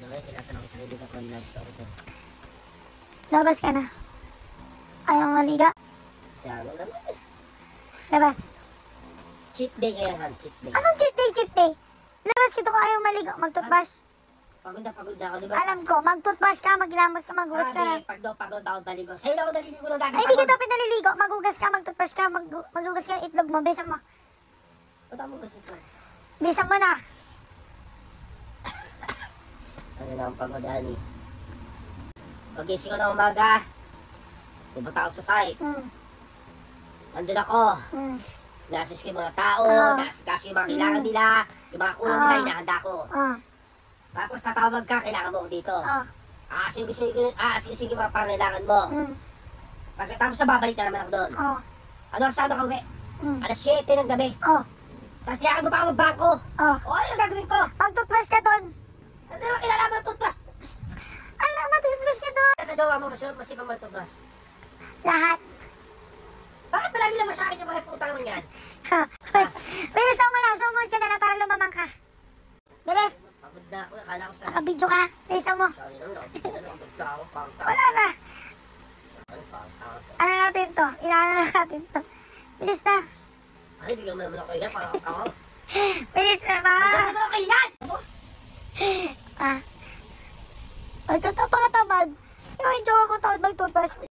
May tinatanong ko sa kaibigan ko na gusto ko siya. Labas ka na. Ayaw maliga. Siya, ano naman eh. Labas. Cheat day kaya nga, cheat day. Anong cheat day, cheat day? Labas kita ko ayaw maliga. Mag-toothbrush. Pagod na ako, di ba? Alam ko, mag-toothbrush ka, maglamos ka, maghugas ka. Sabi, pag daw pagod ako baligo. Sa'yo lang ako naliligo ng dagat. Ay, di kita pinaliligo. Maghugas ka, mag-toothbrush ka, maghugas ka ng itlog mo. Bilisan mo. Ba't ako kasi ito? Bilisan mo na. Ano na ang pagod, Ani? Pagising ko na umaga. Pupunta ako sa site. Nandun ako. Nasis ko yung mga tao, nasis yung mga kailangan nila, yung mga kulang nila, hinahanda ko. Tapos tatawag ka, kailangan mo dito. Sige mga pangailangan mo. Pagkatapos na babalik na naman ako doon. Ano saan ako uwi? Alas 7 ng gabi. Tapos niyakan mo pa ako magbangko. Ano gagawin ko? Mag-toothbrush ka doon. Ano naman kilala mo ng toothbrush? Ano, mag-toothbrush ka doon. Sa jowa mo, masipang mo toothbrush. Lahat. Bakit palagi naman sa akin yung mga putang naman yan? Bilisan mo na, sumunod ka na lang para lumamang ka. Bilis. Pagod na ako, nakala ko sa... Nakabidyo ka. Bilisan mo. Sorry lang, nakabigla ako, pang-tao. Wala na. Ano natin to? Inaano na natin to. Bilis na. Ano, bigyan mo naman ako yan, parang ako. Bilis na ba? Bigyan mo ako yan! Ay, totoo pa katamad. Yung jowa ko tawad mag-toothbrush.